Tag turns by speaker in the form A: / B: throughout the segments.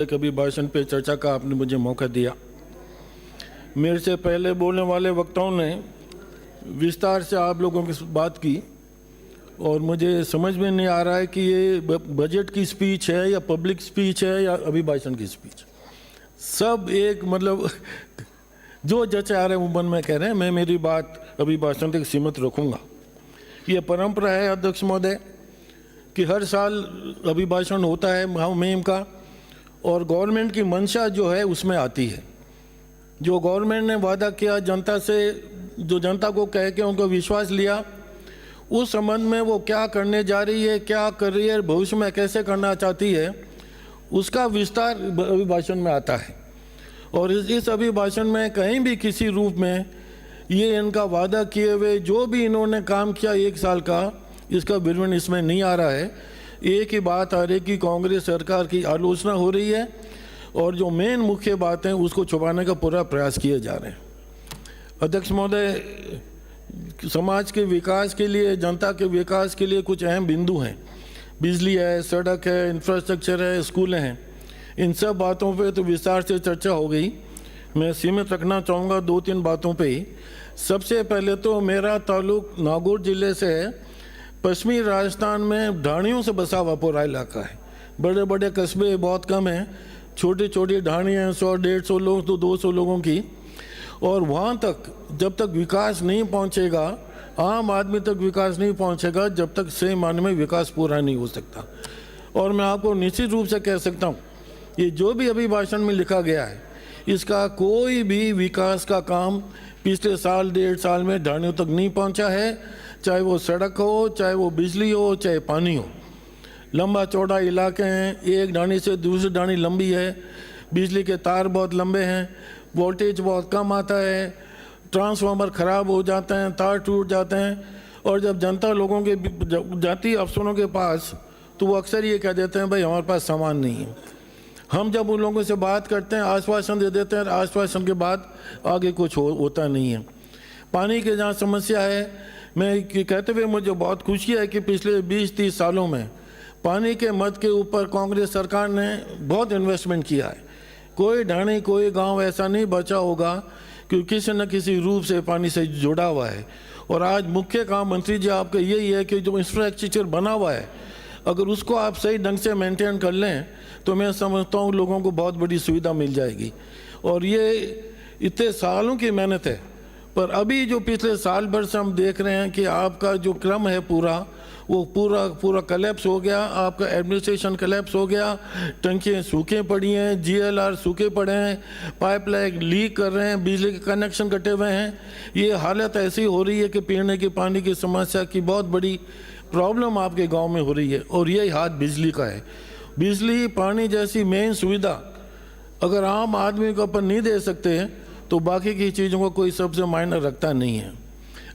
A: कभी भाषण पे चर्चा का आपने मुझे मौका दिया। मेरे से पहले बोलने वाले वक्ताओं ने विस्तार से आप लोगों की बात की और मुझे समझ में नहीं आ रहा है कि ये बजट की स्पीच है या पब्लिक स्पीच है या अभिभाषण की स्पीच। सब एक मतलब जो जचे आ रहे हैं वो मन में कह रहे हैं। मैं मेरी बात अभिभाषण तक सीमित रखूँगा। ये परंपरा है अध्यक्ष महोदय कि हर साल अभिभाषण होता है मुहिम का और गवर्नमेंट की मंशा जो है उसमें आती है। जो गवर्नमेंट ने वादा किया जनता से, जो जनता को कह के उनको विश्वास लिया, उस संबंध में वो क्या करने जा रही है, क्या कर रही है, भविष्य में कैसे करना चाहती है, उसका विस्तार अभिभाषण में आता है। और इस अभिभाषण में कहीं भी किसी रूप में ये इनका वादा किए हुए जो भी इन्होंने काम किया 1 साल का, इसका विवरण इसमें नहीं आ रहा है। एक ही बात आ रही है कि कांग्रेस सरकार की आलोचना हो रही है और जो मेन मुख्य बात है उसको छुपाने का पूरा प्रयास किए जा रहे हैं। अध्यक्ष महोदय, समाज के विकास के लिए, जनता के विकास के लिए कुछ अहम बिंदु हैं। बिजली है, सड़क है, इंफ्रास्ट्रक्चर है, स्कूलें हैं। इन सब बातों पे तो विस्तार से चर्चा हो गई। मैं सीमित रखना चाहूँगा 2-3 बातों पे ही। सबसे पहले तो मेरा ताल्लुक नागौर जिले से है। पश्चिमी राजस्थान में ढाणियों से बसा हुआ पूरा इलाका है। बड़े बड़े कस्बे बहुत कम हैं, छोटी छोटी ढाणियाँ हैं, 100-150 लोग तो 200 लोगों की। और वहाँ तक जब तक विकास नहीं पहुँचेगा, आम आदमी तक विकास नहीं पहुँचेगा, जब तक सही मायने में विकास पूरा नहीं हो सकता। और मैं आपको निश्चित रूप से कह सकता हूँ, ये जो भी अभी भाषण में लिखा गया है, इसका कोई भी विकास का काम पिछले साल 1.5 साल में ढाणियों तक नहीं पहुँचा है। चाहे वो सड़क हो, चाहे वो बिजली हो, चाहे पानी हो। लंबा चौड़ा इलाके हैं, एक ढाणी से दूसरी ढाणी लंबी है, बिजली के तार बहुत लंबे हैं, वोल्टेज बहुत कम आता है, ट्रांसफार्मर ख़राब हो जाते हैं, तार टूट जाते हैं। और जब जनता लोगों के जाती अफसरों के पास, तो वो अक्सर ये कह देते हैं भाई हमारे पास सामान नहीं है। हम जब उन लोगों से बात करते हैं, आश्वासन दे देते हैं, आश्वासन के बाद आगे कुछ होता नहीं है। पानी की जहाँ समस्या है, मैं कहते हुए मुझे बहुत खुशी है कि पिछले 20-30 सालों में पानी के मद के ऊपर कांग्रेस सरकार ने बहुत इन्वेस्टमेंट किया है। कोई ढाणी, कोई गांव ऐसा नहीं बचा होगा कि किसी न किसी रूप से पानी से जुड़ा हुआ है। और आज मुख्य काम मंत्री जी आपका यही है कि जो इंफ्रास्ट्रक्चर बना हुआ है, अगर उसको आप सही ढंग से मेंटेन कर लें तो मैं समझता हूँ लोगों को बहुत बड़ी सुविधा मिल जाएगी। और ये इतने सालों की मेहनत है, पर अभी जो पिछले साल भर से हम देख रहे हैं कि आपका जो क्रम है वो पूरा कलेप्स हो गया। आपका एडमिनिस्ट्रेशन कलेप्स हो गया। टंकियाँ सूखे पड़ी हैं, GLR सूखे पड़े हैं, पाइपलाइन लीक कर रहे हैं, बिजली के कनेक्शन कटे हुए हैं। ये हालत ऐसी हो रही है कि पीने के पानी की समस्या की बहुत बड़ी प्रॉब्लम आपके गाँव में हो रही है। और यही हाथ बिजली का है। बिजली पानी जैसी मेन सुविधा अगर आम आदमी को अपन नहीं दे सकते तो बाकी की चीज़ों को कोई सबसे मायने रखता नहीं है।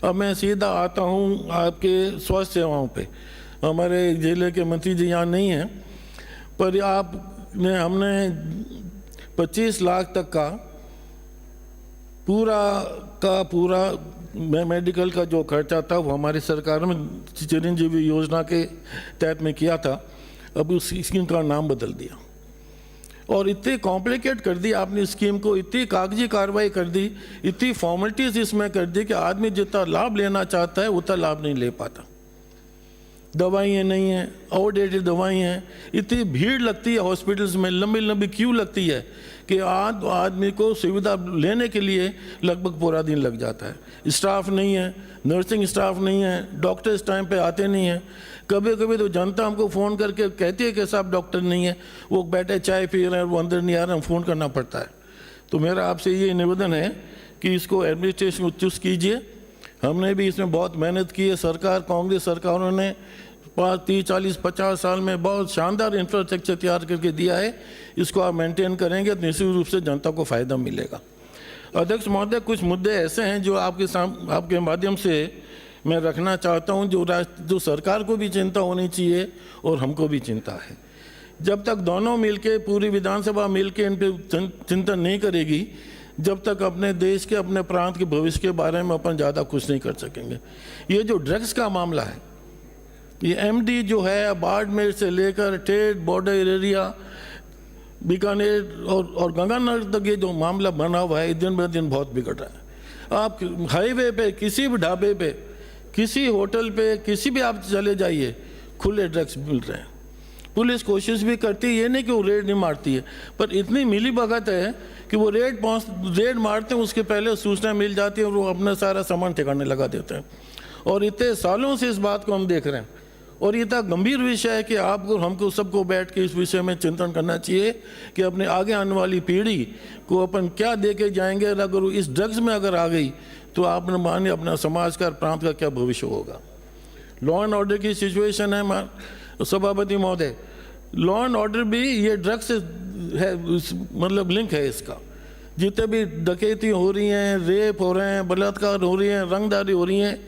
A: अब मैं सीधा आता हूँ आपके स्वास्थ्य सेवाओं पे। हमारे जिले के मंत्री जी यहाँ नहीं हैं, पर हमने 25 लाख तक का पूरा मेडिकल का जो खर्चा था वो हमारी सरकार में चिरंजीवी योजना के तहत में किया था। अब उस स्कीम का नाम बदल दिया और इतनी कॉम्प्लिकेट कर दी आपने स्कीम को, इतनी कागजी कार्रवाई कर दी, इतनी फॉर्मेलिटीज इसमें कर दी कि आदमी जितना लाभ लेना चाहता है उतना लाभ नहीं ले पाता। दवाइयाँ नहीं हैं, आउटडेटेड दवाइयाँ हैं, इतनी भीड़ लगती है हॉस्पिटल्स में, लंबी लंबी क्यू लगती है कि आदमी को सुविधा लेने के लिए लगभग पूरा दिन लग जाता है। स्टाफ नहीं है, नर्सिंग स्टाफ नहीं है, डॉक्टर्स टाइम पे आते नहीं हैं। कभी कभी तो जनता हमको फ़ोन करके कहती है कि साहब डॉक्टर नहीं है, वो बैठे चाय पी रहे हैं, वो अंदर नहीं आ रहे, हम फ़ोन करना पड़ता है। तो मेरा आपसे ये निवेदन है कि इसको एडमिनिस्ट्रेशन को चुस्त कीजिए। हमने भी इसमें बहुत मेहनत की है। कांग्रेस सरकारों ने 30, 40, 50 साल में बहुत शानदार इंफ्रास्ट्रक्चर तैयार करके दिया है। इसको आप मेंटेन करेंगे तो निश्चित रूप से जनता को फ़ायदा मिलेगा। अध्यक्ष महोदय, कुछ मुद्दे ऐसे हैं जो आपके माध्यम से मैं रखना चाहता हूं, जो सरकार को भी चिंता होनी चाहिए और हमको भी चिंता है। जब तक दोनों मिलके, पूरी विधानसभा मिलके इन पर चिंतन नहीं करेगी, जब तक अपने देश के, अपने प्रांत के भविष्य के बारे में अपन ज़्यादा कुछ नहीं कर सकेंगे। ये जो ड्रग्स का मामला है, ये MD जो है बाड़मेर से लेकर ठेठ बॉर्डर एरिया बीकानेर और गंगानगर तक ये जो मामला बना हुआ है दिन ब दिन बहुत बिगड़ रहा है। आप हाईवे पे, किसी भी ढाबे पे, किसी होटल पे, किसी भी आप चले जाइए, खुले ड्रग्स मिल रहे हैं। पुलिस कोशिश भी करती है, ये नहीं कि वो रेड नहीं मारती है, पर इतनी मिली भगत है कि वो रेड मारते हैं, उसके पहले सूचना मिल जाती है और वो अपना सारा सामान ठिकाने लगा देते हैं। और इतने सालों से इस बात को हम देख रहे हैं और ये इतना गंभीर विषय है कि आपको हमको सबको बैठ के इस विषय में चिंतन करना चाहिए कि अपने आगे आने वाली पीढ़ी को अपन क्या दे के जाएंगे। अगर वो इस ड्रग्स में अगर आ गई तो आप न माने अपना समाज का, प्रांत का क्या भविष्य होगा। लॉ एंड ऑर्डर की सिचुएशन है सभापति महोदय, लॉ एंड ऑर्डर भी ये ड्रग्स है, मतलब लिंक है इसका। जितने भी डकैती हो रही हैं, रेप हो रहे हैं, बलात्कार हो रही हैं, रंगदारी हो रही हैं,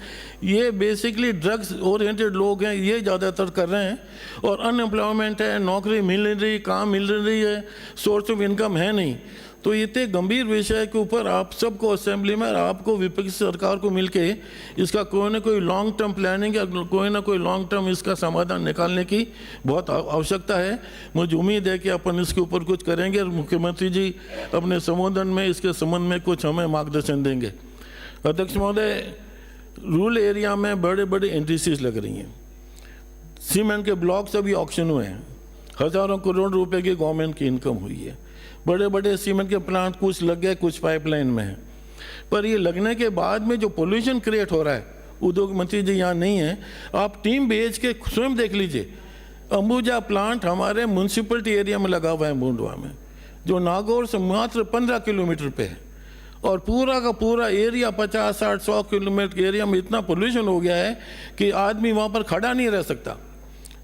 A: ये बेसिकली ड्रग्स ओरिएंटेड लोग हैं, ये ज़्यादातर कर रहे हैं। और अनएम्प्लॉयमेंट है, नौकरी मिल नहीं रही, काम मिल रही है, सोर्स ऑफ इनकम है नहीं। तो इतने गंभीर विषय के ऊपर आप सबको असेंबली में, आपको विपक्षी सरकार को मिलके इसका कोई ना कोई लॉन्ग टर्म प्लानिंग या कोई ना कोई लॉन्ग टर्म इसका समाधान निकालने की बहुत आवश्यकता है। मुझे उम्मीद है कि अपन इसके ऊपर कुछ करेंगे और मुख्यमंत्री जी अपने संबोधन में इसके संबंध में कुछ हमें मार्गदर्शन देंगे। अध्यक्ष महोदय, रूरल एरिया में बड़े बड़े इंडस्ट्रीज लग रही हैं, सीमेंट के ब्लॉक्स अभी ऑक्शन हुए हैं, हज़ारों करोड़ रुपए की गवर्नमेंट की इनकम हुई है, बड़े बड़े सीमेंट के प्लांट कुछ लग गए, कुछ पाइपलाइन में है। पर ये लगने के बाद में जो पोल्यूशन क्रिएट हो रहा है, उद्योग मंत्री जी यहाँ नहीं है, आप टीम भेज के स्वयं देख लीजिए। अंबुजा प्लांट हमारे म्यूनसिपलिटी एरिया में लगा हुआ है मुंडवा में, जो नागौर से मात्र 15 किलोमीटर पे है, और पूरा का पूरा एरिया 50, 60, 100 किलोमीटर एरिया में इतना पोल्यूशन हो गया है कि आदमी वहाँ पर खड़ा नहीं रह सकता।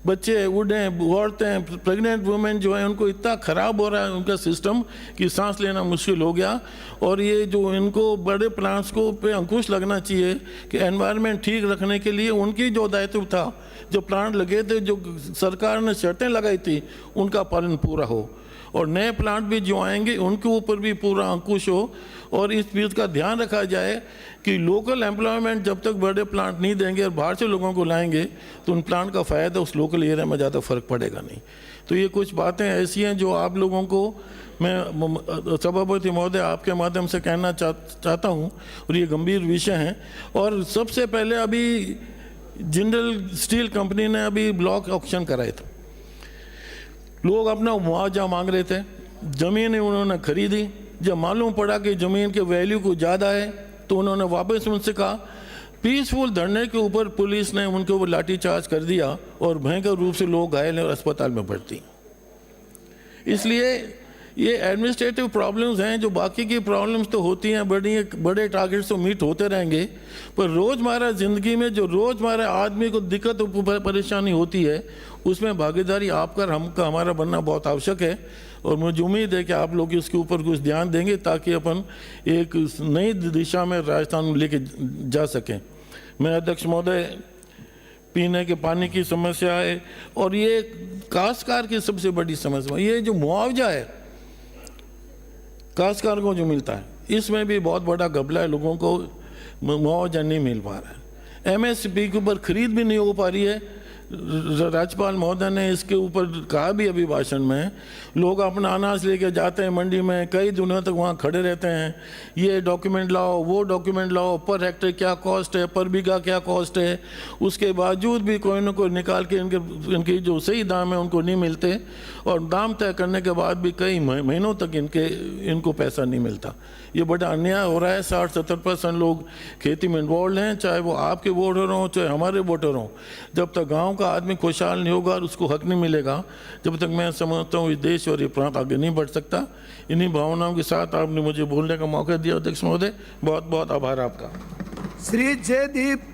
A: बच्चे, बूढ़े, औरतें, प्रेग्नेंट वुमेन जो है, उनको इतना ख़राब हो रहा है उनका सिस्टम कि सांस लेना मुश्किल हो गया। और ये जो इनको बड़े प्लांट्स को पे अंकुश लगना चाहिए कि एनवायरनमेंट ठीक रखने के लिए उनकी जो दायित्व था, जो प्लांट लगे थे, जो सरकार ने शर्तें लगाई थी, उनका पालन पूरा हो, और नए प्लांट भी जो आएंगे उनके ऊपर भी पूरा अंकुश हो। और इस चीज़ का ध्यान रखा जाए कि लोकल एम्प्लॉयमेंट जब तक बड़े प्लांट नहीं देंगे और बाहर से लोगों को लाएंगे तो उन प्लांट का फ़ायदा उस लोकल एरिया में ज़्यादा फर्क पड़ेगा नहीं। तो ये कुछ बातें ऐसी हैं जो आप लोगों को मैं सभापति महोदय आपके माध्यम से कहना चाहता हूँ, और ये गंभीर विषय हैं। और सबसे पहले अभी जिंदल स्टील कंपनी ने अभी ब्लॉक ऑक्शन कराए थे, लोग अपना मुआवजा मांग रहे थे, ज़मीनें उन्होंने खरीदी, जब मालूम पड़ा कि ज़मीन के वैल्यू को ज़्यादा है तो उन्होंने वापस उनसे कहा। पीसफुल धरने के ऊपर पुलिस ने उनके ऊपर लाठीचार्ज कर दिया और भयंकर रूप से लोग घायल हैं और अस्पताल में भर्ती। इसलिए ये एडमिनिस्ट्रेटिव प्रॉब्लम्स हैं, जो बाकी की प्रॉब्लम्स तो होती हैं, बड़े टारगेट्स तो मीट होते रहेंगे, पर रोज़मर्रा ज़िंदगी में जो रोज़मर्रा आदमी को दिक्कत और परेशानी होती है, उसमें भागीदारी आपका हमका हमारा बनना बहुत आवश्यक है। और मुझे उम्मीद है कि आप लोग इसके ऊपर कुछ ध्यान देंगे ताकि अपन एक नई दिशा में राजस्थान लेके जा सकें। मैं अध्यक्ष महोदय, पीने के पानी की समस्या है और ये काश्तकार की सबसे बड़ी समस्या, ये जो मुआवजा है काश्तकार को जो मिलता है, इसमें भी बहुत बड़ा घपला है, लोगों को मुआवजा नहीं मिल पा रहा है। एमएसपी के ऊपर खरीद भी नहीं हो पा रही है। राज्यपाल महोदय ने इसके ऊपर कहा भी अभी भाषण में, लोग अपना अनाज लेके जाते हैं मंडी में, कई दिनों तक वहाँ खड़े रहते हैं, ये डॉक्यूमेंट लाओ, वो डॉक्यूमेंट लाओ, पर हेक्टेयर क्या कॉस्ट है, पर बीघा क्या कॉस्ट है, उसके बावजूद भी कोई ना कोई निकाल के इनके जो सही दाम है उनको नहीं मिलते, और दाम तय करने के बाद भी कई महीनों तक इनको पैसा नहीं मिलता। ये बड़ा अन्याय हो रहा है। 60-70% लोग खेती में इन्वॉल्व हैं, चाहे वो आपके वोटर हों चाहे हमारे वोटर हों। जब तक गांव का आदमी खुशहाल नहीं होगा और उसको हक नहीं मिलेगा, जब तक मैं समझता हूँ ये देश और ये प्रांत आगे नहीं बढ़ सकता। इन्हीं भावनाओं के साथ आपने मुझे बोलने का मौका दिया अध्यक्ष महोदय, बहुत बहुत आभार आपका।
B: श्री जयदीप